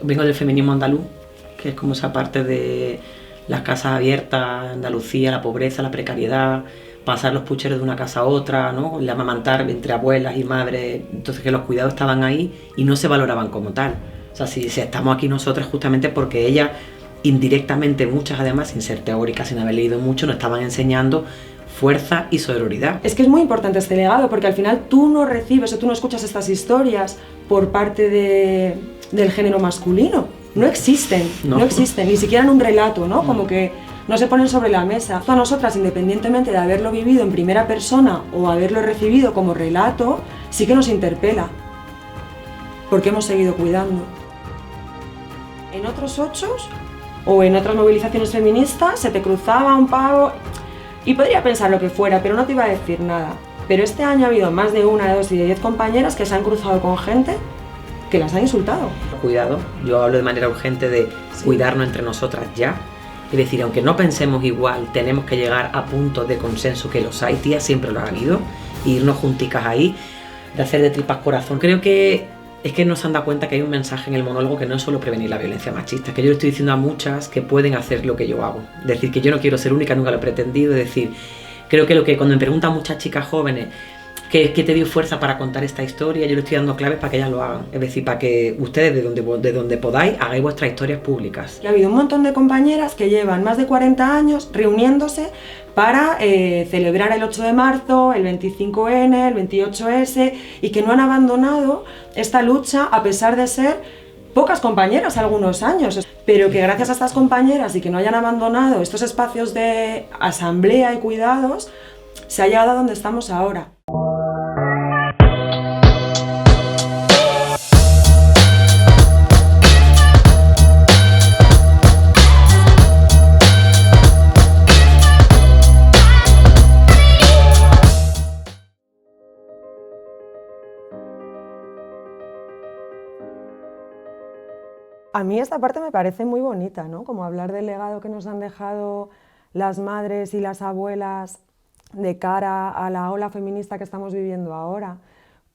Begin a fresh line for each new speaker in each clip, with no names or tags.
Vengo del feminismo andaluz, que es como esa parte de las casas abiertas, Andalucía, la pobreza, la precariedad, pasar los pucheros de una casa a otra, ¿no? El amamantar entre abuelas y madres, entonces que los cuidados estaban ahí y no se valoraban como tal. O sea, si estamos aquí nosotras justamente porque ellas, indirectamente muchas además, sin ser teóricas, sin haber leído mucho, nos estaban enseñando fuerza y sororidad.
Es que es muy importante este legado porque al final tú no recibes o tú no escuchas estas historias por parte del género masculino. No existen, no existen, ni siquiera en un relato, ¿no? Como que no se ponen sobre la mesa. A nosotras, independientemente de haberlo vivido en primera persona o haberlo recibido como relato, sí que nos interpela, porque hemos seguido cuidando. En otros ochos o en otras movilizaciones feministas se te cruzaba un pavo y podría pensar lo que fuera, pero no te iba a decir nada. Pero este año ha habido más de 1, de 2 y de 10 compañeras que se han cruzado con gente que las ha insultado.
Cuidado, yo hablo de manera urgente de cuidarnos entre nosotras ya. Es decir, aunque no pensemos igual, tenemos que llegar a puntos de consenso, que los hay, tía, siempre lo ha habido, e irnos junticas ahí, de hacer de tripas corazón. Creo que es que no se han dado cuenta que hay un mensaje en el monólogo que no es solo prevenir la violencia machista, que yo le estoy diciendo a muchas que pueden hacer lo que yo hago. Es decir, que yo no quiero ser única, nunca lo he pretendido. Es decir, creo que cuando me preguntan muchas chicas jóvenes ¿qué te dio fuerza para contar esta historia? Yo le estoy dando claves para que ellas lo hagan. Es decir, para que ustedes de donde podáis hagáis vuestras historias públicas.
Y ha habido un montón de compañeras que llevan más de 40 años reuniéndose para celebrar el 8 de marzo, el 25N, el 28S y que no han abandonado esta lucha a pesar de ser pocas compañeras algunos años, pero que gracias a estas compañeras y que no hayan abandonado estos espacios de asamblea y cuidados, se ha llegado a donde estamos ahora. A mí esta parte me parece muy bonita, ¿no? Como hablar del legado que nos han dejado las madres y las abuelas de cara a la ola feminista que estamos viviendo ahora,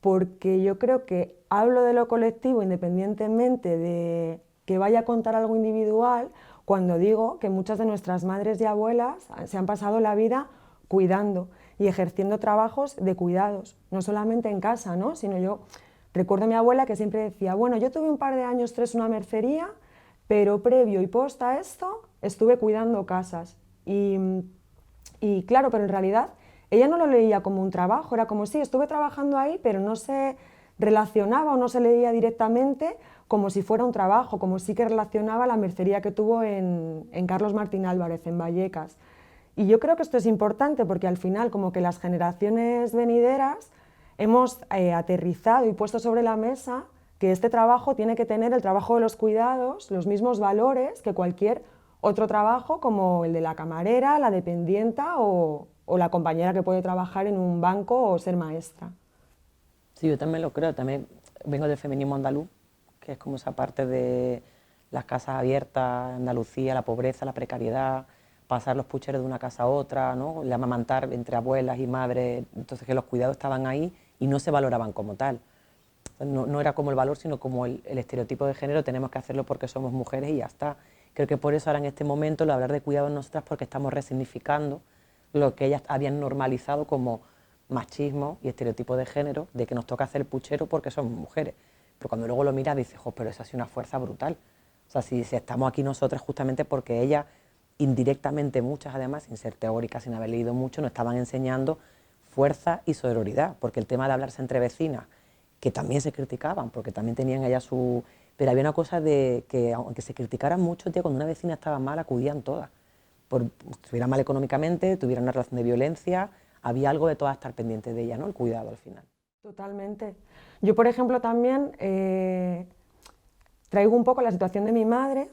porque yo creo que hablo de lo colectivo independientemente de que vaya a contar algo individual, cuando digo que muchas de nuestras madres y abuelas se han pasado la vida cuidando y ejerciendo trabajos de cuidados, no solamente en casa, ¿no? Sino yo recuerdo a mi abuela que siempre decía, bueno, yo tuve un par de años, 3, una mercería, pero previo y post a esto estuve cuidando casas. Y claro, pero en realidad ella no lo leía como un trabajo, era como sí, estuve trabajando ahí, pero no se relacionaba o no se leía directamente como si fuera un trabajo, como sí que relacionaba la mercería que tuvo en Carlos Martín Álvarez, en Vallecas. Y yo creo que esto es importante porque al final como que las generaciones venideras hemos aterrizado y puesto sobre la mesa que este trabajo tiene que tener, el trabajo de los cuidados, los mismos valores que cualquier otro trabajo como el de la camarera, la dependienta o la compañera que puede trabajar en un banco o ser maestra.
Sí, yo también lo creo, también vengo del feminismo andaluz, que es como esa parte de las casas abiertas, Andalucía, la pobreza, la precariedad, pasar los pucheros de una casa a otra, ¿no? El amamantar entre abuelas y madres, entonces que los cuidados estaban ahí y no se valoraban como tal. No era como el valor, sino como el estereotipo de género, tenemos que hacerlo porque somos mujeres y ya está. Creo que por eso ahora en este momento el hablar de cuidados nosotras porque estamos resignificando lo que ellas habían normalizado como machismo y estereotipo de género, de que nos toca hacer puchero porque somos mujeres. Pero cuando luego lo miras dices, jo, pero esa ha sido una fuerza brutal. O sea, si estamos aquí nosotras justamente porque ellas, indirectamente muchas además, sin ser teóricas, sin haber leído mucho, nos estaban enseñando fuerza y sororidad, porque el tema de hablarse entre vecinas, que también se criticaban, porque también tenían ellas su... Pero había una cosa de que, aunque se criticaran mucho, tío, cuando una vecina estaba mal, acudían todas. Estuviera mal económicamente, tuviera una relación de violencia, había algo de todas estar pendientes de ella, ¿no? El cuidado al final.
Totalmente. Yo, por ejemplo, también traigo un poco la situación de mi madre.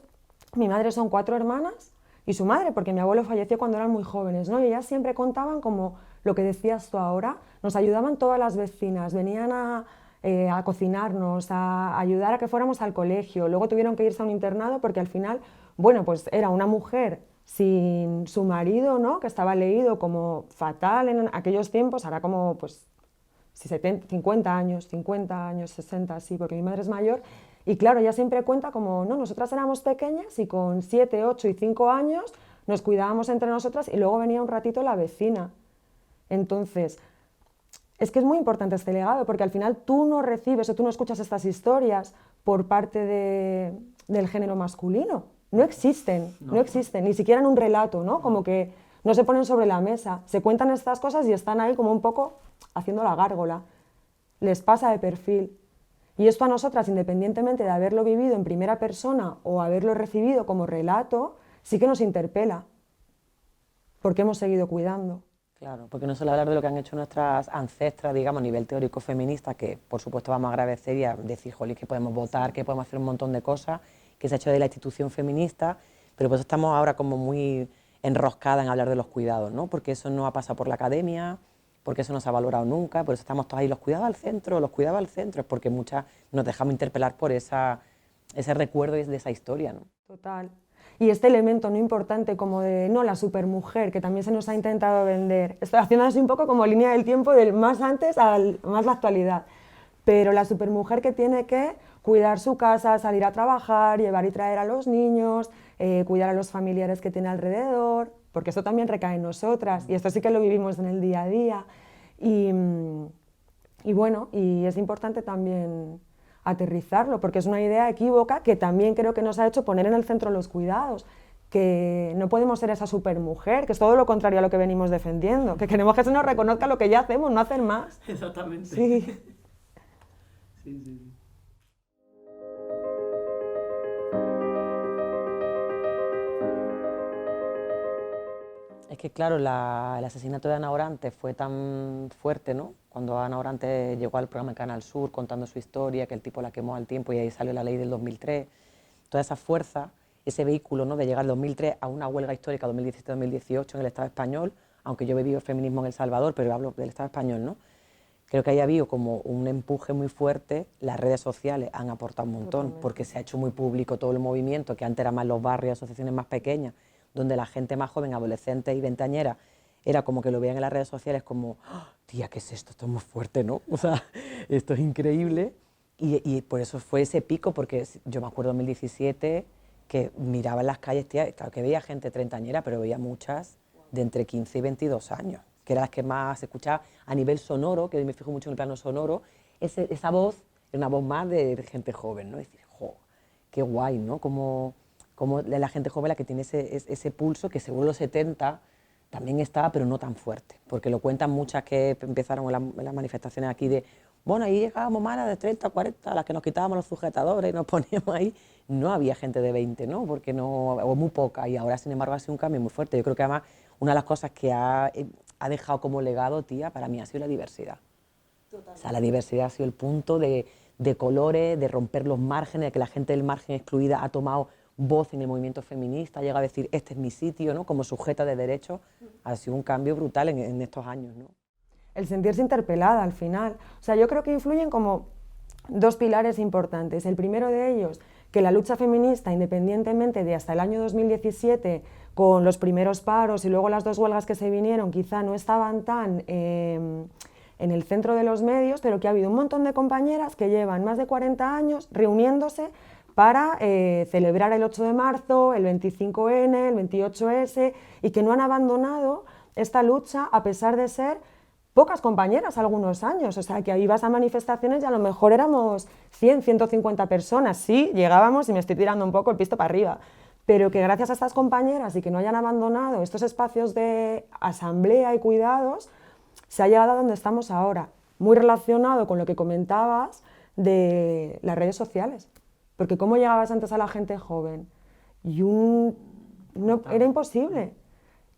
Mi madre son 4 hermanas y su madre, porque mi abuelo falleció cuando eran muy jóvenes, ¿no? Y ellas siempre contaban como lo que decías tú ahora, nos ayudaban todas las vecinas, venían a cocinarnos, a ayudar a que fuéramos al colegio, luego tuvieron que irse a un internado porque al final, bueno, pues era una mujer sin su marido, ¿no? Que estaba leído como fatal en aquellos tiempos, ahora como pues 50 años, 60, sí, porque mi madre es mayor, Y claro, ella siempre cuenta como, no, nosotras éramos pequeñas y con 7, 8 y 5 años nos cuidábamos entre nosotras y luego venía un ratito la vecina. Entonces, es que es muy importante este legado, porque al final tú no recibes o tú no escuchas estas historias por parte del género masculino. No existen, no existen, ni siquiera en un relato, ¿no? Como que no se ponen sobre la mesa. Se cuentan estas cosas y están ahí como un poco haciendo la gárgola. Les pasa de perfil. Y esto a nosotras, independientemente de haberlo vivido en primera persona o haberlo recibido como relato, sí que nos interpela, porque hemos seguido cuidando.
Claro, porque no solo hablar de lo que han hecho nuestras ancestras, digamos, a nivel teórico feminista, que por supuesto vamos a agradecer y a decir, jolín, que podemos votar, que podemos hacer un montón de cosas, que se ha hecho de la institución feminista, pero pues estamos ahora como muy enroscadas en hablar de los cuidados, ¿no? Porque eso no ha pasado por la academia, porque eso no se ha valorado nunca, por eso estamos todos ahí, los cuidados al centro, es porque muchas nos dejamos interpelar por ese recuerdo de esa historia, ¿no?
Total. Y este elemento no importante como de, no, la supermujer, que también se nos ha intentado vender. Estoy haciendo así un poco como línea del tiempo del más antes al más la actualidad. Pero la supermujer que tiene que cuidar su casa, salir a trabajar, llevar y traer a los niños, cuidar a los familiares que tiene alrededor, porque esto también recae en nosotras y esto sí que lo vivimos en el día a día. Y bueno, y es importante también aterrizarlo, porque es una idea equívoca que también creo que nos ha hecho poner en el centro los cuidados, que no podemos ser esa supermujer, que es todo lo contrario a lo que venimos defendiendo, que queremos que se nos reconozca lo que ya hacemos, no hacer más.
Exactamente.
Sí.
Sí, sí, sí.
Es que claro, el asesinato de Ana Orantes fue tan fuerte, ¿no? Cuando Ana Orantes llegó al programa de Canal Sur contando su historia, que el tipo la quemó al tiempo y ahí salió la ley del 2003, toda esa fuerza, ese vehículo, ¿no?, de llegar al 2003 a una huelga histórica 2017-2018 en el Estado español, aunque yo he vivido el feminismo en El Salvador, pero hablo del Estado español, ¿no? Creo que ahí ha habido como un empuje muy fuerte, las redes sociales han aportado un montón,
Totalmente.
porque se ha hecho muy público todo el movimiento, que antes era más los barrios, asociaciones más pequeñas, donde la gente más joven, adolescente y veinteañera, era como que lo veían en las redes sociales como, ¡oh, tía, ¿qué es esto? Esto es muy fuerte, ¿no? O sea, esto es increíble. Y por eso fue ese pico, porque yo me acuerdo en 2017 que miraba en las calles, tía, claro que veía gente treintañera, pero veía muchas de entre 15 y 22 años, que eran las que más se escuchaba a nivel sonoro, que me fijo mucho en el plano sonoro, esa voz era una voz más de gente joven, ¿no? Es decir, jo, qué guay, ¿no? Como la gente joven la que tiene ese pulso que según los 70 también estaba, pero no tan fuerte, porque lo cuentan muchas que empezaron en las manifestaciones aquí de, bueno, ahí llegábamos malas de 30, 40, a las que nos quitábamos los sujetadores y nos poníamos ahí, no había gente de 20, ¿no? Porque no, o muy poca, y ahora sin embargo ha sido un cambio muy fuerte. Yo creo que además una de las cosas que ha dejado como legado, tía, para mí ha sido la diversidad. Totalmente. O sea, la diversidad ha sido el punto de colores, de romper los márgenes, de que la gente del margen excluida ha tomado voz en el movimiento feminista, llega a decir, este es mi sitio, ¿no?, como sujeta de derechos. Ha sido un cambio brutal en estos años, ¿no?
El sentirse interpelada al final. O sea, yo creo que influyen como dos pilares importantes. El primero de ellos, que la lucha feminista, independientemente de hasta el año 2017, con los primeros paros y luego las dos huelgas que se vinieron, quizá no estaban tan en el centro de los medios, pero que ha habido un montón de compañeras que llevan más de 40 años reuniéndose para celebrar el 8 de marzo, el 25N, el 28S, y que no han abandonado esta lucha a pesar de ser pocas compañeras algunos años. O sea, que ahí ibas a manifestaciones y a lo mejor éramos 100, 150 personas. Sí, llegábamos y me estoy tirando un poco el pisto para arriba, pero que gracias a estas compañeras y que no hayan abandonado estos espacios de asamblea y cuidados, se ha llegado a donde estamos ahora, muy relacionado con lo que comentabas de las redes sociales. Porque ¿cómo llegabas antes a la gente joven? No, era imposible.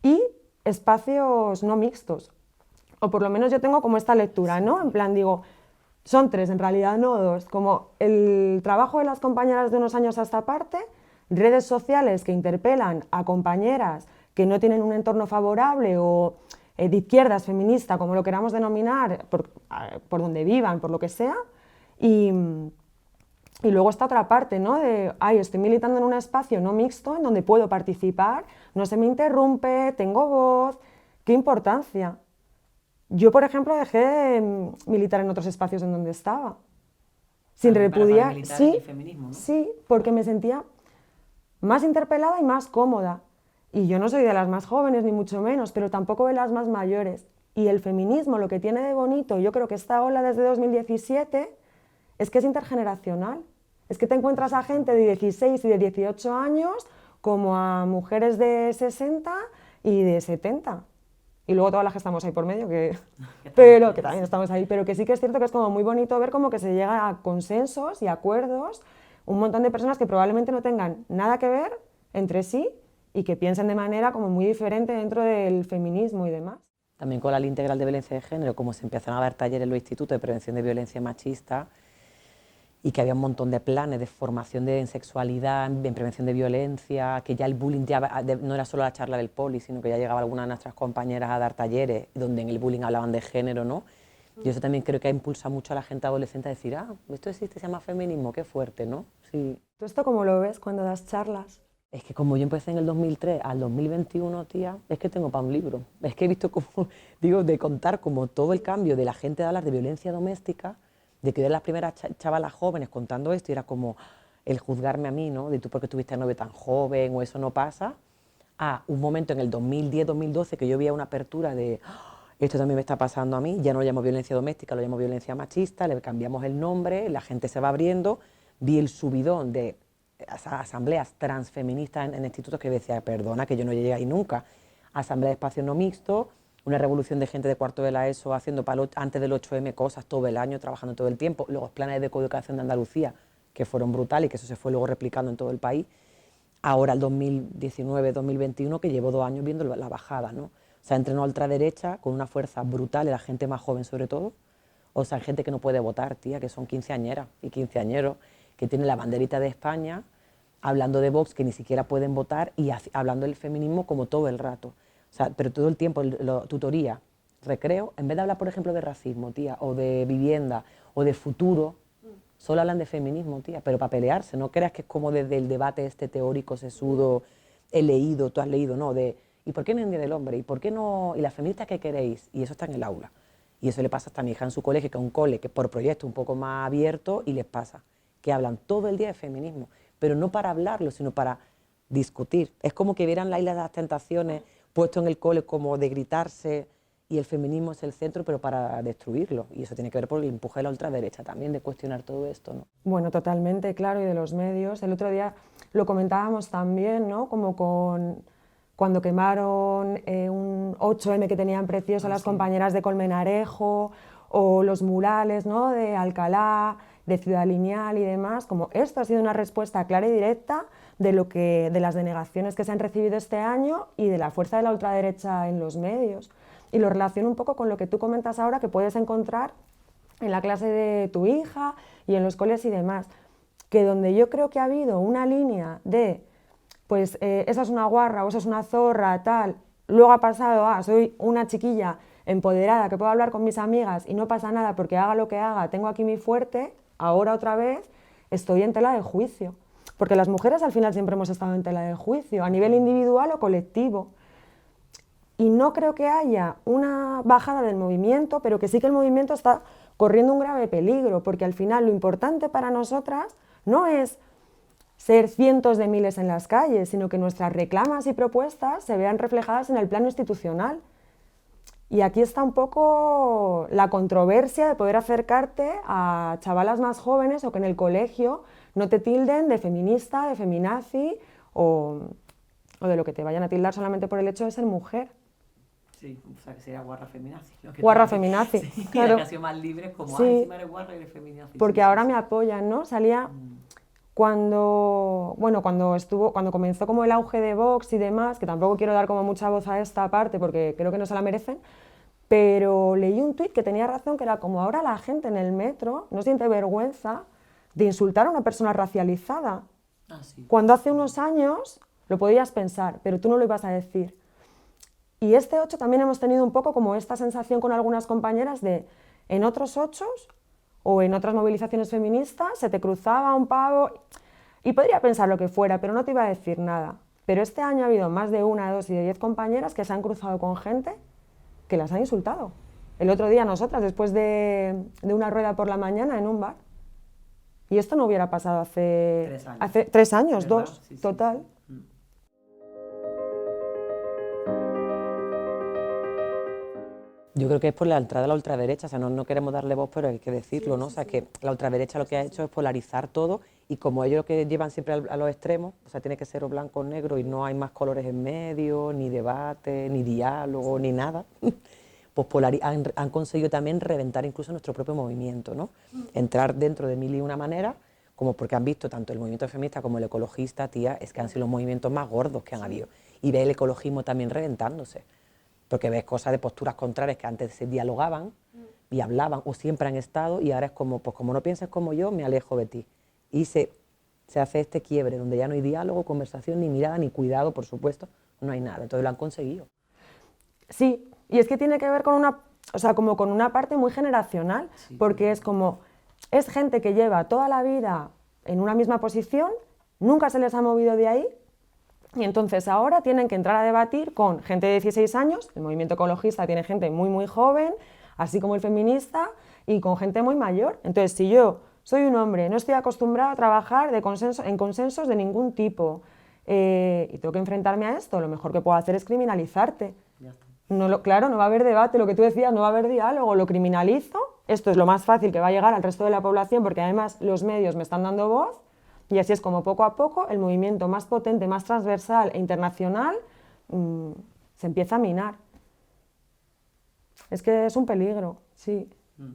Y espacios no mixtos. O por lo menos yo tengo como esta lectura, ¿no? En plan, digo, son tres, en realidad no dos. Como el trabajo de las compañeras de unos años a esta parte, redes sociales que interpelan a compañeras que no tienen un entorno favorable o de izquierdas, feminista, como lo queramos denominar, por donde vivan, por lo que sea, y luego está otra parte, ¿no? De, ay, estoy militando en un espacio no mixto en donde puedo participar, no se me interrumpe, tengo voz, qué importancia. Yo, por ejemplo, dejé de militar en otros espacios en donde estaba. sin
También para
repudiar.
paramilitares
Sí,
y feminismo, ¿no?
sí, porque me sentía más interpelada y más cómoda. Y yo no soy de las más jóvenes, ni mucho menos, pero tampoco de las más mayores. Y el feminismo, lo que tiene de bonito, yo creo que esta ola desde 2017, es que es intergeneracional. Es que te encuentras a gente de 16 y de 18 años como a mujeres de 60 y de 70. Y luego todas las que estamos ahí por medio, pero que también estamos ahí, pero que sí que es cierto que es como muy bonito ver como que se llega a consensos y acuerdos, un montón de personas que probablemente no tengan nada que ver entre sí y que piensen de manera como muy diferente dentro del feminismo y demás.
También con la Ley Integral de Violencia de Género, como se empezaron a dar talleres en los institutos de prevención de violencia machista y que había un montón de planes de formación en sexualidad, en prevención de violencia, que ya el bullying ya no era solo la charla del poli, sino que ya llegaba algunas de nuestras compañeras a dar talleres donde en el bullying hablaban de género, ¿no? Y eso también creo que ha impulsado mucho a la gente adolescente a decir, ah, esto existe, se llama feminismo, qué fuerte, ¿no? Sí.
¿Tú esto cómo lo ves cuando das charlas?
Es que como yo empecé en el 2003 al 2021, tía, es que tengo para un libro. Es que he visto como, digo, de contar como todo el cambio de la gente de hablar de violencia doméstica, de que yo era las primeras chavalas jóvenes contando esto y era como el juzgarme a mí, ¿no? De tú porque tuviste novio tan joven o eso no pasa, a un momento en el 2010-2012 que yo veía una apertura de esto también me está pasando a mí, ya no lo llamo violencia doméstica, lo llamo violencia machista, le cambiamos el nombre, la gente se va abriendo, vi el subidón de asambleas transfeministas en institutos que decía, perdona, que yo no llegué ahí nunca, asamblea de espacio no mixto, una revolución de gente de cuarto de la ESO haciendo antes del 8M cosas todo el año, trabajando todo el tiempo, luego planes de coeducación de Andalucía, que fueron brutales y que eso se fue luego replicando en todo el país, ahora el 2019-2021, que llevo 2 años viendo la bajada, ¿no? O sea, entrenó a ultraderecha con una fuerza brutal, la gente más joven sobre todo, o sea, gente que no puede votar, tía, que son quinceañeras y quinceañeros, que tienen la banderita de España, hablando de Vox, que ni siquiera pueden votar, y hablando del feminismo como todo el rato. O sea, pero todo el tiempo, tutoría, recreo, en vez de hablar, por ejemplo, de racismo, tía, o de vivienda, o de futuro, solo hablan de feminismo, tía, pero para pelearse, no creas que es como desde el debate este teórico, sesudo, he leído, tú has leído, no, de ¿y por qué no es el Día del Hombre? ¿Y por qué no? ¿Y las feministas qué queréis? Y eso está en el aula. Y eso le pasa hasta a mi hija en su colegio, que es un cole que por proyecto un poco más abierto, y les pasa, que hablan todo el día de feminismo, pero no para hablarlo, sino para discutir. Es como que vieran la Isla de las Tentaciones puesto en el cole como de gritarse, y el feminismo es el centro, pero para destruirlo. Y eso tiene que ver por el empuje de la ultraderecha también, de cuestionar todo esto, ¿no?
Bueno, totalmente, claro, y de los medios. El otro día lo comentábamos también, ¿no? Como cuando quemaron un 8M que tenían precioso las compañeras de Colmenarejo, o los murales, ¿no? De Alcalá, de Ciudad Lineal y demás. Como esto ha sido una respuesta clara y directa de las denegaciones que se han recibido este año y de la fuerza de la ultraderecha en los medios. Y lo relaciono un poco con lo que tú comentas ahora, que puedes encontrar en la clase de tu hija y en los coles y demás, que donde yo creo que ha habido una línea de, pues esa es una guarra o esa es una zorra, tal, luego ha pasado a soy una chiquilla empoderada que puedo hablar con mis amigas y no pasa nada porque haga lo que haga, tengo aquí mi fuerte, ahora otra vez estoy en tela de juicio. Porque las mujeres al final siempre hemos estado en tela de juicio, a nivel individual o colectivo. Y no creo que haya una bajada del movimiento, pero que sí que el movimiento está corriendo un grave peligro, porque al final lo importante para nosotras no es ser cientos de miles en las calles, sino que nuestras reclamas y propuestas se vean reflejadas en el plano institucional. Y aquí está un poco la controversia de poder acercarte a chavalas más jóvenes o que en el colegio no te tilden de feminista, de feminazi o de lo que te vayan a tildar solamente por el hecho de ser mujer.
Sí, o sea, que sería guarra feminazi.
Guarra feminazi,
sí,
claro.
la que ha sido más libre es como,
Sí,
encima eres guarra y eres feminazi.
porque
sí,
ahora
sí,
me apoyan, ¿no? Salía cuando comenzó como el auge de Vox y demás, que tampoco quiero dar como mucha voz a esta parte porque creo que no se la merecen, pero leí un tuit que tenía razón, que era como ahora la gente en el metro no siente vergüenza de insultar a una persona racializada.
Ah, sí.
Cuando hace unos años lo podías pensar, pero tú no lo ibas a decir. Y este 8 también hemos tenido un poco como esta sensación con algunas compañeras de, en otros 8 o en otras movilizaciones feministas, se te cruzaba un pavo y podría pensar lo que fuera, pero no te iba a decir nada. Pero este año ha habido más de 1, 2 y de 10 compañeras que se han cruzado con gente que las han insultado. El otro día nosotras, después de una rueda por la mañana en un bar, Y esto no hubiera pasado hace
3 años.
hace 3 años,
¿Verdad?
2,
Sí, sí,
total.
sí. Mm.
Yo creo que es por la entrada de la ultraderecha, o sea, no queremos darle voz, pero hay que decirlo, ¿no? O sea, que la ultraderecha lo que ha hecho es polarizar todo y como ellos lo que llevan siempre a los extremos, o sea, tiene que ser o blanco o negro y no hay más colores en medio, ni debate, ni diálogo, ni nada, pues han conseguido también reventar incluso nuestro propio movimiento, ¿no? Entrar dentro de mil y una maneras, como porque han visto tanto el movimiento feminista como el ecologista, tía, es que han sido los movimientos más gordos que han habido. Y ve el ecologismo también reventándose. Porque ves cosas de posturas contrarias que antes se dialogaban y hablaban o siempre han estado y ahora es como, pues como no piensas como yo, me alejo de ti. Y se hace este quiebre donde ya no hay diálogo, conversación, ni mirada, ni cuidado, por supuesto, no hay nada. Entonces lo han conseguido.
Sí, y es que tiene que ver con una, o sea, como con una parte muy generacional, porque es como, es gente que lleva toda la vida en una misma posición, nunca se les ha movido de ahí, y entonces ahora tienen que entrar a debatir con gente de 16 años, el movimiento ecologista tiene gente muy muy joven, así como el feminista, y con gente muy mayor. Entonces, si yo soy un hombre, no estoy acostumbrado a trabajar en consensos de ningún tipo, y tengo que enfrentarme a esto, lo mejor que puedo hacer es criminalizarte.
Ya está.
Claro, no va a haber debate, lo que tú decías, no va a haber diálogo, lo criminalizo, esto es lo más fácil que va a llegar al resto de la población porque además los medios me están dando voz y así es como poco a poco el movimiento más potente, más transversal e internacional se empieza a minar. Es que es un peligro, sí.
Mm.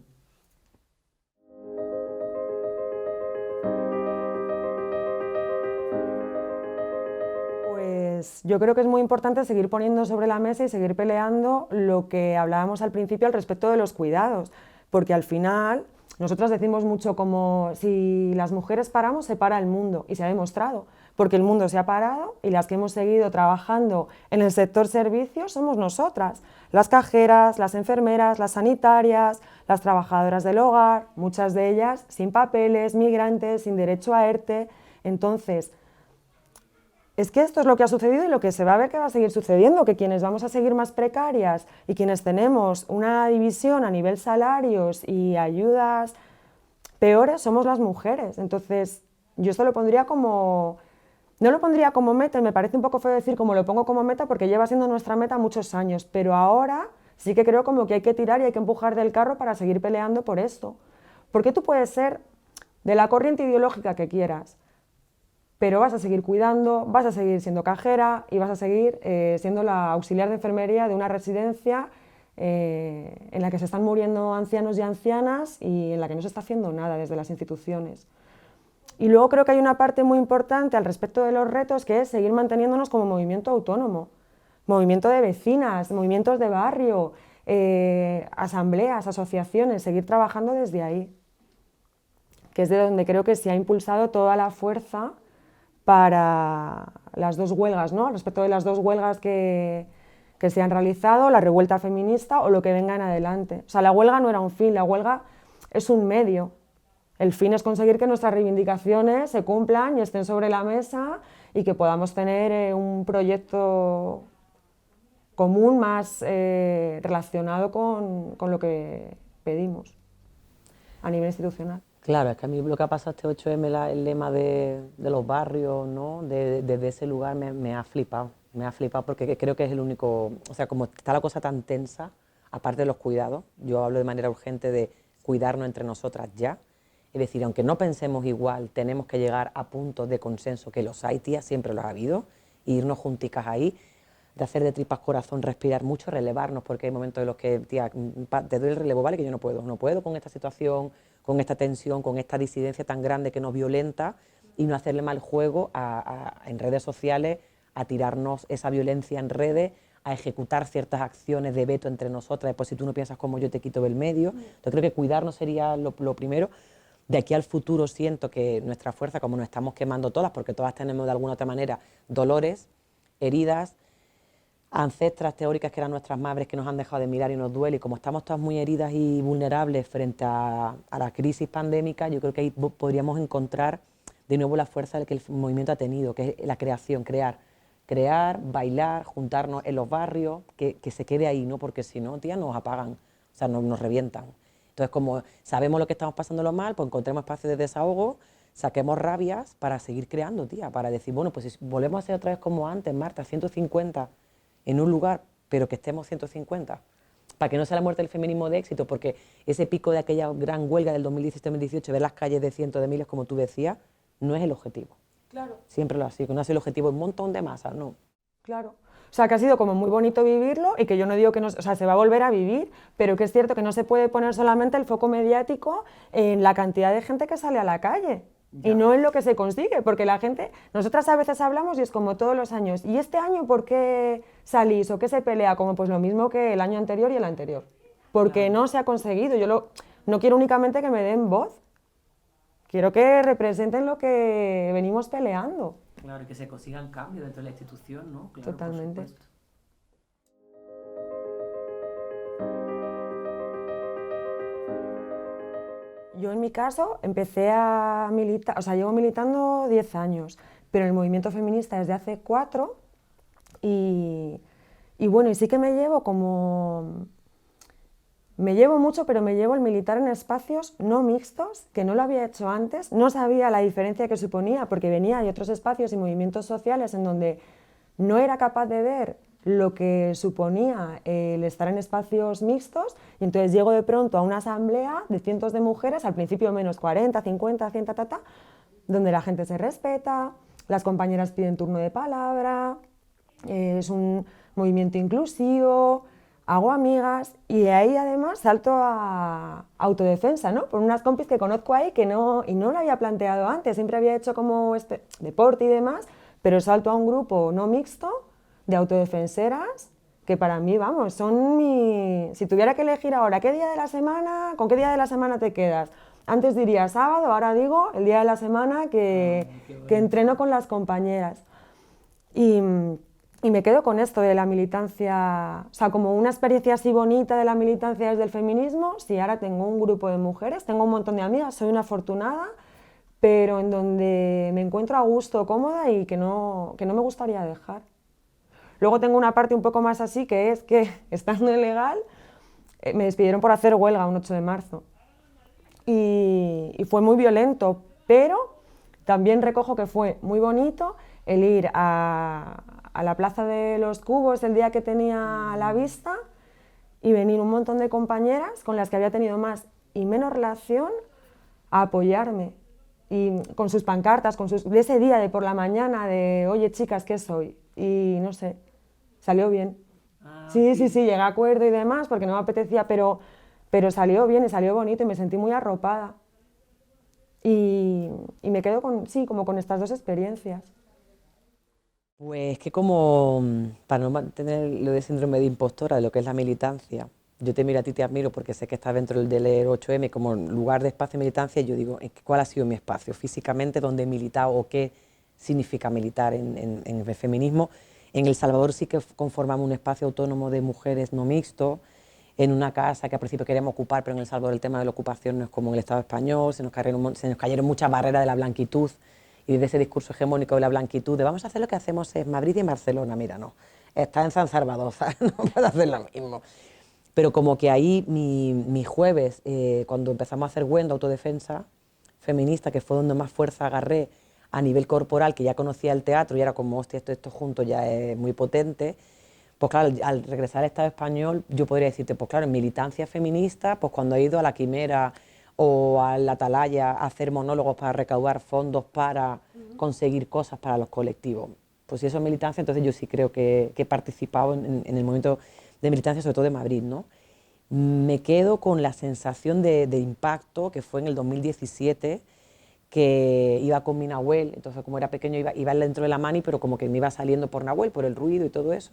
Pues yo creo que es muy importante seguir poniendo sobre la mesa y seguir peleando lo que hablábamos al principio al respecto de los cuidados, porque al final nosotras decimos mucho como si las mujeres paramos se para el mundo y se ha demostrado, porque el mundo se ha parado y las que hemos seguido trabajando en el sector servicios somos nosotras, las cajeras, las enfermeras, las sanitarias, las trabajadoras del hogar, muchas de ellas sin papeles, migrantes, sin derecho a ERTE, entonces es que esto es lo que ha sucedido y lo que se va a ver que va a seguir sucediendo, que quienes vamos a seguir más precarias y quienes tenemos una división a nivel salarios y ayudas peores somos las mujeres. Entonces, yo esto lo pondría como... No lo pondría como meta, y me parece un poco feo decir como lo pongo como meta porque lleva siendo nuestra meta muchos años, pero ahora sí que creo como que hay que tirar y hay que empujar del carro para seguir peleando por esto. Porque tú puedes ser de la corriente ideológica que quieras, pero vas a seguir cuidando, vas a seguir siendo cajera y vas a seguir siendo la auxiliar de enfermería de una residencia en la que se están muriendo ancianos y ancianas y en la que no se está haciendo nada desde las instituciones. Y luego creo que hay una parte muy importante al respecto de los retos que es seguir manteniéndonos como movimiento autónomo, movimiento de vecinas, movimientos de barrio, asambleas, asociaciones, seguir trabajando desde ahí, que es de donde creo que se ha impulsado toda la fuerza para las dos huelgas, ¿no? Respecto de las dos huelgas que se han realizado, la revuelta feminista o lo que venga en adelante. O sea, la huelga no era un fin, la huelga es un medio. El fin es conseguir que nuestras reivindicaciones se cumplan y estén sobre la mesa y que podamos tener un proyecto común más relacionado con lo que pedimos a nivel institucional.
Claro, es que a mí lo que ha pasado este 8M, el lema de los barrios, ¿no? Desde ese lugar me ha flipado porque creo que es el único, o sea, como está la cosa tan tensa, aparte de los cuidados, yo hablo de manera urgente de cuidarnos entre nosotras ya, es decir, aunque no pensemos igual, tenemos que llegar a puntos de consenso, que los hay, tía, siempre los ha habido, e irnos junticas ahí, de hacer de tripas corazón, respirar mucho, relevarnos, porque hay momentos en los que, tía, te doy el relevo, vale, que yo no puedo con esta situación, con esta tensión, con esta disidencia tan grande que nos violenta y no hacerle mal juego en redes sociales, a tirarnos esa violencia en redes, a ejecutar ciertas acciones de veto entre nosotras, pues si tú no piensas como yo te quito del medio. Entonces creo que cuidarnos sería lo primero. De aquí al futuro siento que nuestra fuerza, como nos estamos quemando todas, porque todas tenemos de alguna otra manera dolores, heridas, ancestras teóricas que eran nuestras madres que nos han dejado de mirar y nos duele, y como estamos todas muy heridas y vulnerables frente a la crisis pandémica, yo creo que ahí podríamos encontrar de nuevo la fuerza que el movimiento ha tenido, que es la creación, crear, bailar, juntarnos en los barrios, que se quede ahí, ¿no? Porque si no, tía, nos apagan, o sea, nos revientan. Entonces, como sabemos lo que estamos pasándolo mal, pues encontremos espacios de desahogo, saquemos rabias para seguir creando, tía, para decir, bueno, pues si volvemos a ser otra vez como antes, Marta, 150 en un lugar, pero que estemos 150, para que no sea la muerte del feminismo de éxito, porque ese pico de aquella gran huelga del 2017-2018, ver las calles de cientos de miles, como tú decías, no es el objetivo.
Claro.
Siempre lo ha sido, no es el objetivo, un montón de masas, no.
Claro. O sea, que ha sido como muy bonito vivirlo y que yo no digo que no, o sea, se va a volver a vivir, pero que es cierto que no se puede poner solamente el foco mediático en la cantidad de gente que sale a la calle y no en lo que se consigue, porque la gente, nosotras a veces hablamos y es como todos los años, ¿y este año por qué salís o qué se pelea? Como pues lo mismo que el año anterior y el anterior, porque no se ha conseguido. No quiero únicamente que me den voz, quiero que representen lo que venimos peleando.
Claro, y que se consigan cambios dentro de la institución, ¿no? Claro,
Totalmente.
por supuesto.
Yo en mi caso empecé a militar, o sea, llevo militando 10 años, pero en el movimiento feminista desde hace 4 y bueno, y sí que me llevo como... Me llevo mucho, pero me llevo el militar en espacios no mixtos, que no lo había hecho antes, no sabía la diferencia que suponía, porque venía de otros espacios y movimientos sociales en donde no era capaz de ver lo que suponía el estar en espacios mixtos, y entonces llego de pronto a una asamblea de cientos de mujeres, al principio menos 40, 50, 100, donde la gente se respeta, las compañeras piden turno de palabra, es un movimiento inclusivo, hago amigas y de ahí además salto a autodefensa, ¿no? Por unas compis que conozco ahí y no lo había planteado antes, siempre había hecho como deporte y demás, pero salto a un grupo no mixto de autodefenseras que para mí, vamos, son si tuviera que elegir ahora qué día de la semana, con qué día de la semana te quedas, antes diría sábado, ahora digo el día de la semana que entreno con las compañeras. Y me quedo con esto de la militancia, o sea, como una experiencia así bonita de la militancia desde el feminismo. Sí, ahora tengo un grupo de mujeres, tengo un montón de amigas, soy una afortunada, pero en donde me encuentro a gusto, cómoda y que no me gustaría dejar. Luego tengo una parte un poco más así, que es que, estando ilegal, me despidieron por hacer huelga un 8 de marzo. Y fue muy violento, pero también recojo que fue muy bonito el ir a la Plaza de los Cubos el día que tenía la vista y venir un montón de compañeras con las que había tenido más y menos relación a apoyarme. Y con sus pancartas, de ese día de por la mañana de oye chicas, ¿qué soy? Y no sé, salió bien. Sí, llegué a acuerdo y demás porque no me apetecía, pero salió bien y salió bonito y me sentí muy arropada. Y me quedo como con estas dos experiencias.
Pues que como, para no mantener lo de síndrome de impostora, de lo que es la militancia, yo te miro a ti, te admiro porque sé que estás dentro del 8M como lugar de espacio de militancia y yo digo, ¿cuál ha sido mi espacio físicamente donde he militado o qué significa militar en el feminismo? En El Salvador sí que conformamos un espacio autónomo de mujeres no mixto, en una casa que al principio queríamos ocupar, pero en El Salvador el tema de la ocupación no es como en el Estado español, se nos cayeron muchas barreras de la blanquitud y de ese discurso hegemónico de la blanquitud, de vamos a hacer lo que hacemos en Madrid y en Barcelona, mira, no, está en San Salvador, no puedo hacer lo mismo. Pero como que ahí mi jueves, cuando empezamos a hacer Wendo, autodefensa feminista, que fue donde más fuerza agarré a nivel corporal, que ya conocía el teatro y era como, hostia, esto junto ya es muy potente, pues claro, al regresar al Estado español, yo podría decirte, pues claro, en militancia feminista, pues cuando he ido a la Quimera o a la Atalaya a hacer monólogos para recaudar fondos para conseguir cosas para los colectivos. Pues si eso es militancia, entonces yo sí creo que he participado en el movimiento de militancia, sobre todo de Madrid, ¿no? Me quedo con la sensación de impacto que fue en el 2017, que iba con mi Nahuel, entonces como era pequeño iba dentro de la mani, pero como que me iba saliendo por Nahuel, por el ruido y todo eso.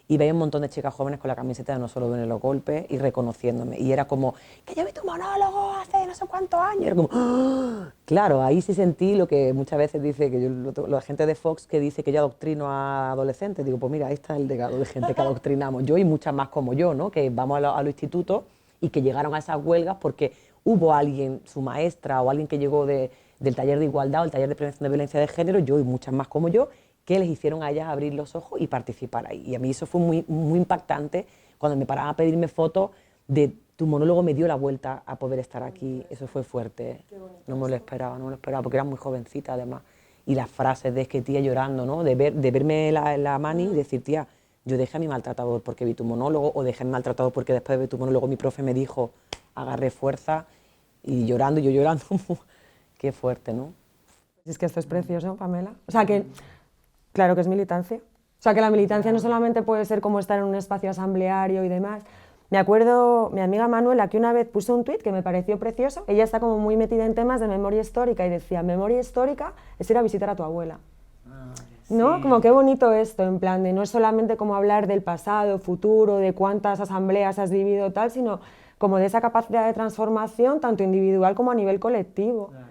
Y veía un montón de chicas jóvenes con la camiseta de No solo duelen los golpes y reconociéndome. Y era como, que yo vi tu monólogo hace no sé cuántos años. Y era como, ¡oh! Claro, ahí sí sentí lo que muchas veces dice, que la gente de Fox que dice que yo adoctrino a adolescentes. Digo, pues mira, ahí está el legado de gente que adoctrinamos. Yo y muchas más como yo, ¿no? Que vamos a los institutos y que llegaron a esas huelgas porque hubo alguien, su maestra o alguien que llegó del taller de igualdad o el taller de prevención de violencia de género, yo y muchas más como yo, que les hicieron a ellas abrir los ojos y participar ahí. Y a mí eso fue muy, muy impactante cuando me paraban a pedirme fotos de tu monólogo me dio la vuelta a poder estar aquí, eso fue fuerte, no me lo esperaba, porque era muy jovencita además. Y las frases de es que tía llorando, ¿no? De verme la mani y decir, tía, yo dejé a mi maltratador porque vi tu monólogo, o dejé a mi maltratador porque después de ver tu monólogo mi profe me dijo, agarré fuerza, y llorando, yo llorando, qué fuerte, ¿no?
Es que esto es precioso, Pamela. O sea que, claro que es militancia. O sea que la militancia no solamente puede ser como estar en un espacio asambleario y demás. Me acuerdo, mi amiga Manuela, que una vez puso un tuit que me pareció precioso. Ella está como muy metida en temas de memoria histórica y decía, memoria histórica es ir a visitar a tu abuela. ¿No?
Sí.
Como qué bonito esto, en plan de no es solamente como hablar del pasado, futuro, de cuántas asambleas has vivido tal, sino como de esa capacidad de transformación tanto individual como a nivel colectivo.
Claro.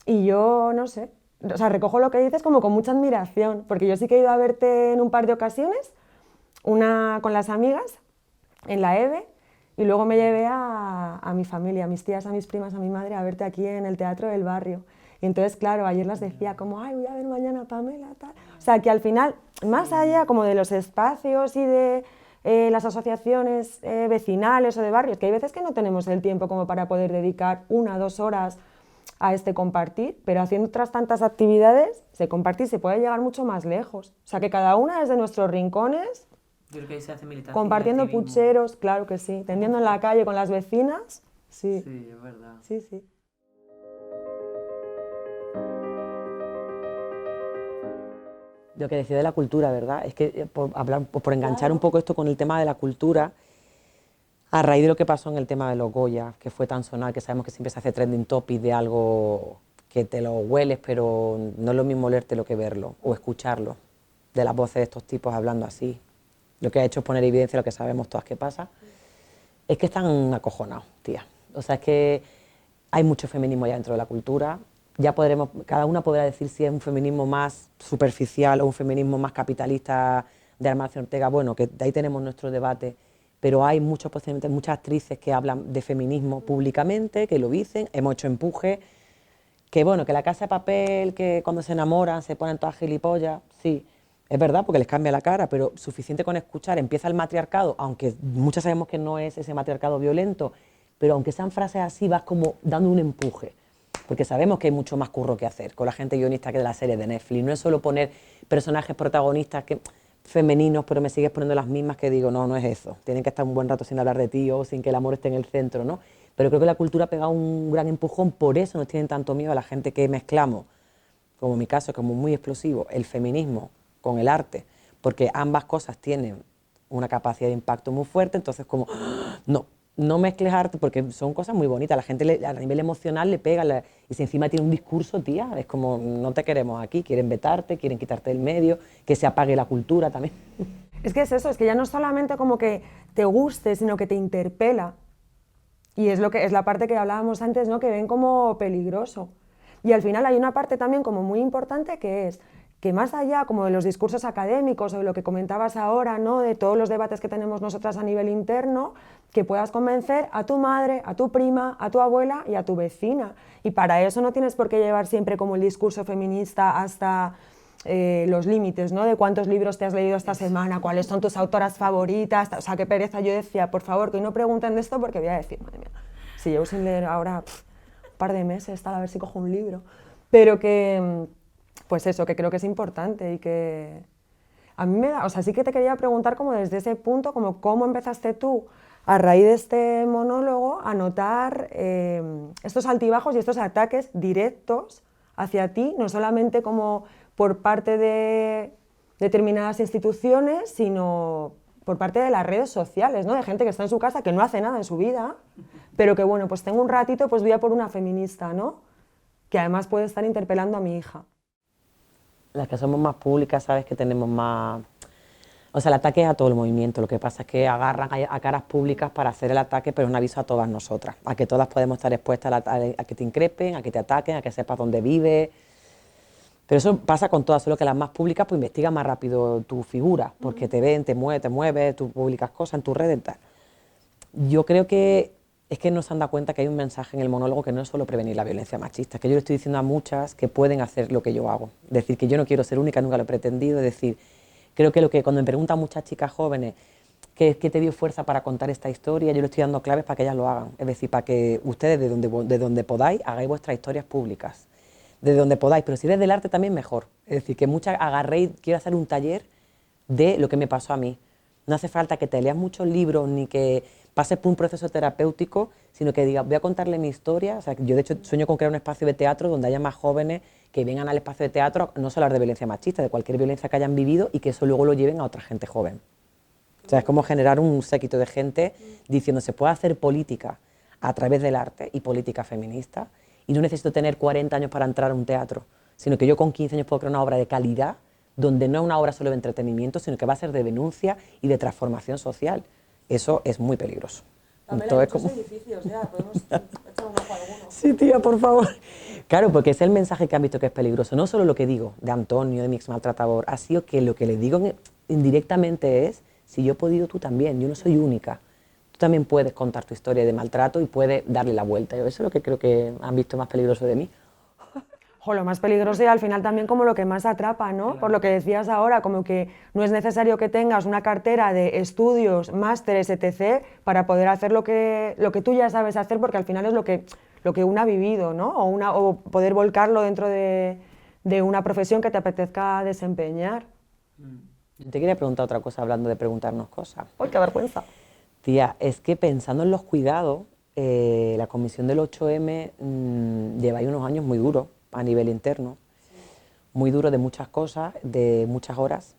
Y yo, no sé, o sea, recojo lo que dices como con mucha admiración, porque yo sí que he ido a verte en un par de ocasiones, una con las amigas, en la EVE, y luego me llevé a mi familia, a mis tías, a mis primas, a mi madre, a verte aquí en el Teatro del Barrio. Y entonces, claro, ayer las decía como, ay, voy a ver mañana a Pamela, tal. O sea, que al final, más allá como de los espacios y de las asociaciones vecinales o de barrios, que hay veces que no tenemos el tiempo como para poder dedicar 1 o 2 horas a este compartir, pero haciendo otras tantas actividades, ese compartir se puede llegar mucho más lejos. O sea, que cada una desde nuestros rincones,
Yo creo que ahí se hace militancia.
compartiendo
y activismo.
pucheros, claro que sí, tendiendo en la calle con las vecinas, sí,
Sí, es verdad.
sí, sí.
Lo que decía de la cultura, ¿verdad? Es que por enganchar un poco esto con el tema de la cultura, a raíz de lo que pasó en el tema de los Goya, que fue tan sonal, que sabemos que siempre se hace trending topic de algo que te lo hueles, pero no es lo mismo olértelo que verlo o escucharlo, de las voces de estos tipos hablando así. Lo que ha hecho es poner en evidencia lo que sabemos todas que pasa. Es que están acojonados, tía. O sea, es que hay mucho feminismo ya dentro de la cultura. Ya podremos, cada una podrá decir si es un feminismo más superficial o un feminismo más capitalista de Amancio Ortega. Bueno, que de ahí tenemos nuestro debate, pero hay muchas actrices que hablan de feminismo públicamente, que lo dicen, hemos hecho empuje, que bueno, que la Casa de Papel, que cuando se enamoran se ponen todas gilipollas, sí, es verdad porque les cambia la cara, pero suficiente con escuchar, empieza el matriarcado, aunque muchas sabemos que no es ese matriarcado violento, pero aunque sean frases así vas como dando un empuje. Porque sabemos que hay mucho más curro que hacer con la gente guionista que de la serie de Netflix. No es solo poner personajes protagonistas femeninos, pero me sigues poniendo las mismas que digo, no, no es eso. Tienen que estar un buen rato sin hablar de ti o sin que el amor esté en el centro, ¿no? Pero creo que la cultura ha pegado un gran empujón, por eso nos tienen tanto miedo a la gente que mezclamos, como en mi caso, como muy explosivo, el feminismo con el arte, porque ambas cosas tienen una capacidad de impacto muy fuerte, entonces como, no mezcles arte porque son cosas muy bonitas, la gente a nivel emocional le pega y si encima tiene un discurso, tía, es como no te queremos aquí, quieren vetarte, quieren quitarte del medio, que se apague la cultura también.
Es que es eso, es que ya no es solamente como que te guste, sino que te interpela. Y es la parte que hablábamos antes, ¿no? Que ven como peligroso. Y al final hay una parte también como muy importante que es que más allá como de los discursos académicos o de lo que comentabas ahora, ¿no? De todos los debates que tenemos nosotras a nivel interno, que puedas convencer a tu madre, a tu prima, a tu abuela y a tu vecina. Y para eso no tienes por qué llevar siempre como el discurso feminista hasta los límites, ¿no? De cuántos libros te has leído esta semana, cuáles son tus autoras favoritas, o sea, qué pereza. Yo decía, por favor, que hoy no pregunten de esto porque voy a decir, madre mía, si llevo sin leer ahora un par de meses, tal, a ver si cojo un libro. Pero que, pues eso, que creo que es importante y que a mí me da, o sea, sí que te quería preguntar como desde ese punto, como cómo empezaste tú a raíz de este monólogo a notar estos altibajos y estos ataques directos hacia ti, no solamente como por parte de determinadas instituciones, sino por parte de las redes sociales, ¿no? De gente que está en su casa, que no hace nada en su vida, pero que bueno, pues tengo un ratito, pues voy a por una feminista, ¿no? Que además puede estar interpelando a mi hija.
Las que somos más públicas, sabes que tenemos más... O sea, el ataque es a todo el movimiento, lo que pasa es que agarran a caras públicas para hacer el ataque, pero es un aviso a todas nosotras, a que todas podemos estar expuestas a que te increpen, a que te ataquen, a que sepas dónde vives. Pero eso pasa con todas, solo que las más públicas pues investigan más rápido tu figura, porque te ven, te mueves, tú publicas cosas en tus redes y tal. Yo creo que es que no se han dado cuenta que hay un mensaje en el monólogo que no es solo prevenir la violencia machista, que yo le estoy diciendo a muchas que pueden hacer lo que yo hago. Es decir, que yo no quiero ser única, nunca lo he pretendido, es decir, creo que cuando me preguntan muchas chicas jóvenes, ¿Qué te dio fuerza para contar esta historia? Yo le estoy dando claves para que ellas lo hagan. Es decir, para que ustedes de donde podáis hagáis vuestras historias públicas. De donde podáis, pero si desde el arte también mejor. Es decir, que muchas agarréis, quiero hacer un taller de lo que me pasó a mí. No hace falta que te leas muchos libros ni que pases por un proceso terapéutico, sino que digas, voy a contarle mi historia. O sea, yo de hecho sueño con crear un espacio de teatro donde haya más jóvenes que vengan al espacio de teatro, no solo hablar de violencia machista, de cualquier violencia que hayan vivido y que eso luego lo lleven a otra gente joven. O sea, es como generar un séquito de gente diciendo se puede hacer política a través del arte y política feminista y no necesito tener 40 años para entrar a un teatro, sino que yo con 15 años puedo crear una obra de calidad donde no es una obra solo de entretenimiento, sino que va a ser de denuncia y de transformación social. Eso es muy peligroso.
Entonces, como... edificios, ya, podemos echar un ojo a alguno.
Sí, tía, por favor. Claro, porque es el mensaje que han visto que es peligroso. No solo lo que digo de Antonio, de mi ex maltratador, ha sido que lo que le digo indirectamente es, si yo he podido, tú también, yo no soy única. Tú también puedes contar tu historia de maltrato y puedes darle la vuelta. Eso es lo que creo que han visto más peligroso de mí.
Lo más peligroso y al final también como lo que más atrapa, ¿no? Claro. Por lo que decías ahora, como que no es necesario que tengas una cartera de estudios, másteres, etc. para poder hacer lo que tú ya sabes hacer, porque al final es lo que uno ha vivido, ¿no? O poder volcarlo dentro de una profesión que te apetezca desempeñar.
Yo te quería preguntar otra cosa, hablando de preguntarnos cosas.
¡Uy, qué vergüenza!
Tía, es que pensando en los cuidados, la comisión del 8M lleva ahí unos años muy duros a nivel interno, muy duro de muchas cosas, de muchas horas,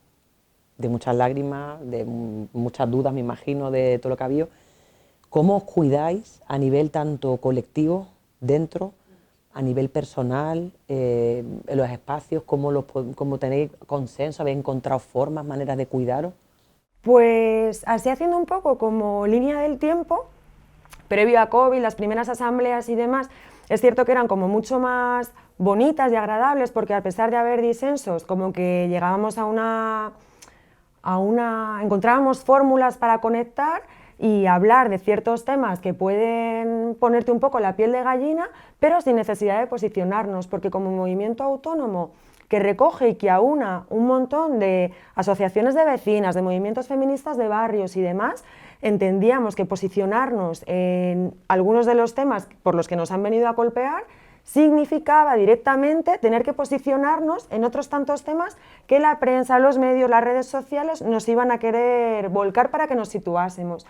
de muchas lágrimas, de muchas dudas, me imagino, de todo lo que ha habido. ¿Cómo os cuidáis a nivel tanto colectivo, dentro, a nivel personal, en los espacios? ¿Cómo tenéis consenso? ¿Habéis encontrado formas, maneras de cuidaros?
Pues así haciendo un poco como línea del tiempo, previo a COVID, las primeras asambleas y demás, es cierto que eran como mucho más bonitas y agradables, porque a pesar de haber disensos, como que llegábamos encontrábamos fórmulas para conectar y hablar de ciertos temas que pueden ponerte un poco la piel de gallina, pero sin necesidad de posicionarnos, porque como movimiento autónomo que recoge y que aúna un montón de asociaciones de vecinas, de movimientos feministas de barrios y demás, entendíamos que posicionarnos en algunos de los temas por los que nos han venido a golpear significaba directamente tener que posicionarnos en otros tantos temas que la prensa, los medios, las redes sociales nos iban a querer volcar para que nos situásemos.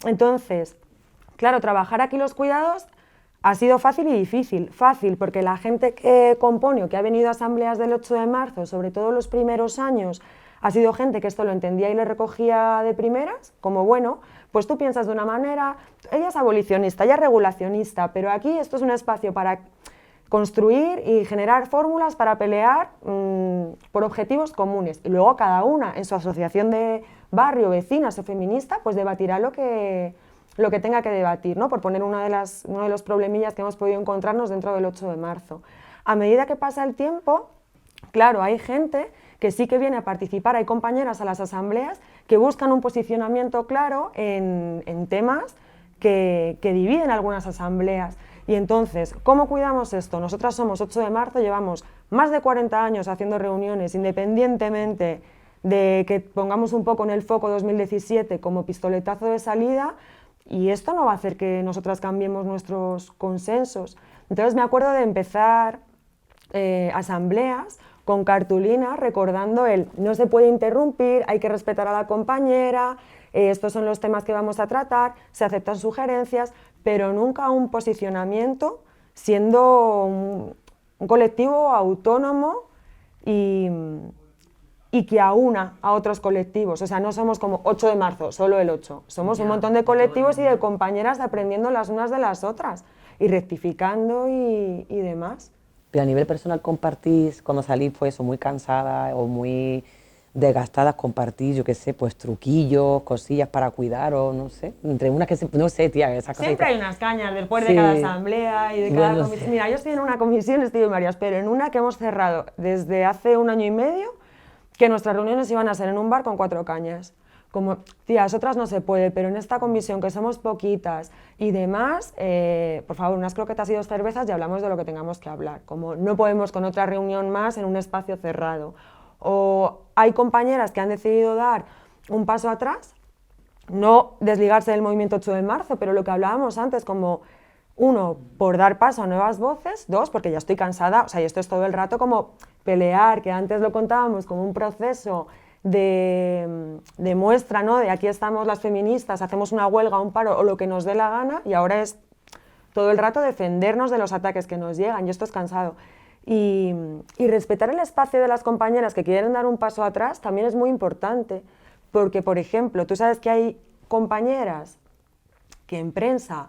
Entonces, claro, trabajar aquí los cuidados ha sido fácil y difícil. Fácil porque la gente que compone o que ha venido a asambleas del 8 de marzo, sobre todo los primeros años, ha sido gente que esto lo entendía y le recogía de primeras, como bueno, pues tú piensas de una manera, ella es abolicionista, ella es regulacionista, pero aquí esto es un espacio para construir y generar fórmulas para pelear por objetivos comunes. Y luego cada una en su asociación de barrio, vecinas o feminista, pues debatirá lo que tenga que debatir, ¿no? Por poner uno de los problemillas que hemos podido encontrarnos dentro del 8 de marzo. A medida que pasa el tiempo, claro, hay gente que sí que viene a participar, hay compañeras a las asambleas que buscan un posicionamiento claro en temas que dividen algunas asambleas. Y entonces, ¿cómo cuidamos esto? Nosotras somos 8 de marzo, llevamos más de 40 años haciendo reuniones, independientemente de que pongamos un poco en el foco 2017 como pistoletazo de salida, y esto no va a hacer que nosotras cambiemos nuestros consensos. Entonces me acuerdo de empezar asambleas con cartulinas recordando el no se puede interrumpir, hay que respetar a la compañera, estos son los temas que vamos a tratar, se aceptan sugerencias, pero nunca un posicionamiento siendo un colectivo autónomo y que aúna a otros colectivos. O sea, no somos como 8 de marzo, solo el 8. Somos un montón de colectivos y de compañeras aprendiendo las unas de las otras y rectificando y demás.
Pero a nivel personal compartís, cuando salís pues eso, muy cansada o muy desgastadas, compartís, yo qué sé, pues truquillos, cosillas para cuidaros, no sé, entre unas que no sé, tía, esas cosas.
Siempre hay unas cañas después de cada asamblea y de cada comisión. Mira, yo estoy en una comisión, estoy en varias, pero en una que hemos cerrado desde hace 1 año y medio, que nuestras reuniones iban a ser en un bar con 4 cañas. Como, tías, otras no se puede, pero en esta comisión que somos poquitas y demás, por favor, unas croquetas y 2 cervezas y hablamos de lo que tengamos que hablar. Como no podemos con otra reunión más en un espacio cerrado. O hay compañeras que han decidido dar un paso atrás no desligarse del movimiento 8 de marzo, pero lo que hablábamos antes, como uno, por dar paso a nuevas voces, dos, porque ya estoy cansada, o sea, y esto es todo el rato como pelear, que antes lo contábamos como un proceso de muestra, ¿no? De aquí estamos las feministas, hacemos una huelga, un paro o lo que nos dé la gana, y ahora es todo el rato defendernos de los ataques que nos llegan, y esto es cansado. Y respetar el espacio de las compañeras que quieren dar un paso atrás también es muy importante, porque, por ejemplo, tú sabes que hay compañeras que en prensa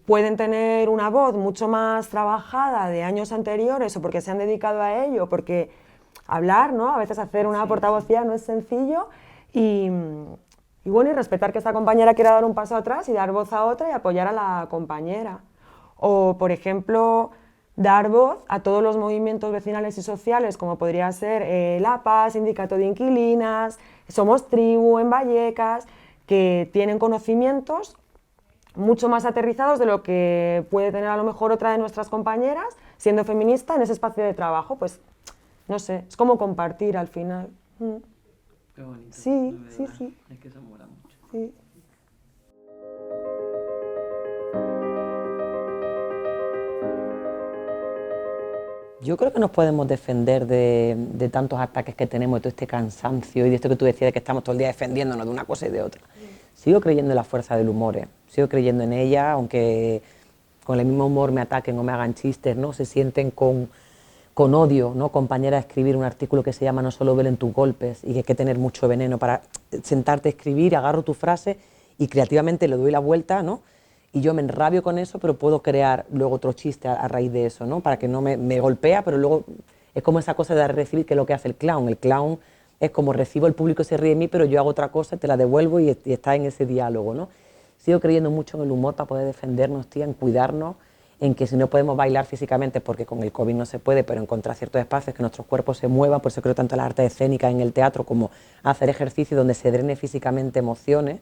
pueden tener una voz mucho más trabajada de años anteriores o porque se han dedicado a ello, porque hablar, ¿no? A veces hacer una portavocía no es sencillo y bueno, y respetar que esta compañera quiera dar un paso atrás y dar voz a otra y apoyar a la compañera. O, por ejemplo, dar voz a todos los movimientos vecinales y sociales, como podría ser el APA, Sindicato de Inquilinas, Somos Tribu en Vallecas, que tienen conocimientos mucho más aterrizados de lo que puede tener a lo mejor otra de nuestras compañeras, siendo feminista en ese espacio de trabajo, pues no sé, es como compartir al final.
Qué bonito.
Sí, sí, sí.
Es que eso mola mucho.
Sí.
Yo creo que nos podemos defender de tantos ataques que tenemos, de todo este cansancio y de esto que tú decías, de que estamos todo el día defendiéndonos de una cosa y de otra. Sigo creyendo en la fuerza del humor, sigo creyendo en ella, aunque con el mismo humor me ataquen o me hagan chistes, ¿no? Se sienten con odio, ¿no? Compañera, escribir un artículo que se llama No solo velen tus golpes y que hay que tener mucho veneno para sentarte a escribir, agarro tu frase y creativamente le doy la vuelta, ¿no? Y yo me enrabio con eso, pero puedo crear luego otro chiste a raíz de eso, ¿no? Para que no me golpea, pero luego es como esa cosa de dar y recibir, que es lo que hace el clown. El clown es como recibo, el público se ríe de mí, pero yo hago otra cosa, te la devuelvo y está en ese diálogo, ¿no? Sigo creyendo mucho en el humor para poder defendernos, tía, en cuidarnos, en que si no podemos bailar físicamente, porque con el COVID no se puede, pero encontrar ciertos espacios que nuestros cuerpos se muevan, por eso creo tanto en las artes escénicas, en el teatro, como hacer ejercicio donde se drene físicamente emociones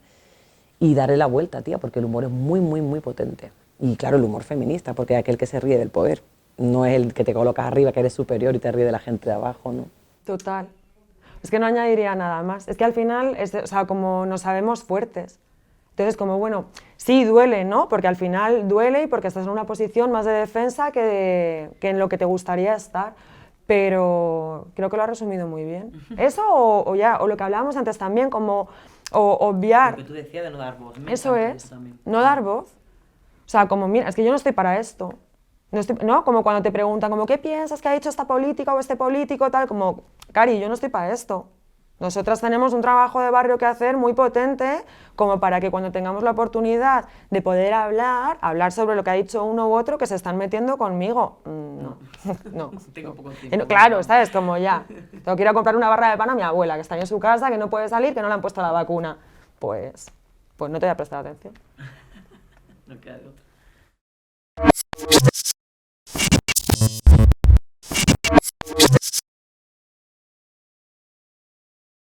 y darle la vuelta, tía, porque el humor es muy, muy, muy potente. Y claro, el humor feminista, porque es aquel que se ríe del poder, no es el que te colocas arriba, que eres superior y te ríe de la gente de abajo, ¿no?
Total. Es que no añadiría nada más. Es que al final, o sea, como nos sabemos fuertes. Entonces, como bueno, sí duele, ¿no? Porque al final duele y porque estás en una posición más de defensa que en lo que te gustaría estar. Pero creo que lo has resumido muy bien. Eso o lo que hablábamos antes también, como obviar.
Lo que tú decías de no dar voz.
Eso es, no dar voz. O sea, como mira, es que yo no estoy para esto. ¿No? Como cuando te preguntan, como, ¿qué piensas que ha hecho esta política o este político? Tal, como, Cari, yo no estoy para esto. Nosotras tenemos un trabajo de barrio que hacer muy potente como para que cuando tengamos la oportunidad de poder hablar sobre lo que ha dicho uno u otro, que se están metiendo conmigo. No, no.
Tengo poco tiempo.
Claro, ¿sabes? Como ya, tengo que ir a comprar una barra de pan a mi abuela, que está en su casa, que no puede salir, que no le han puesto la vacuna. Pues no te voy a prestar atención.
No queda de otra.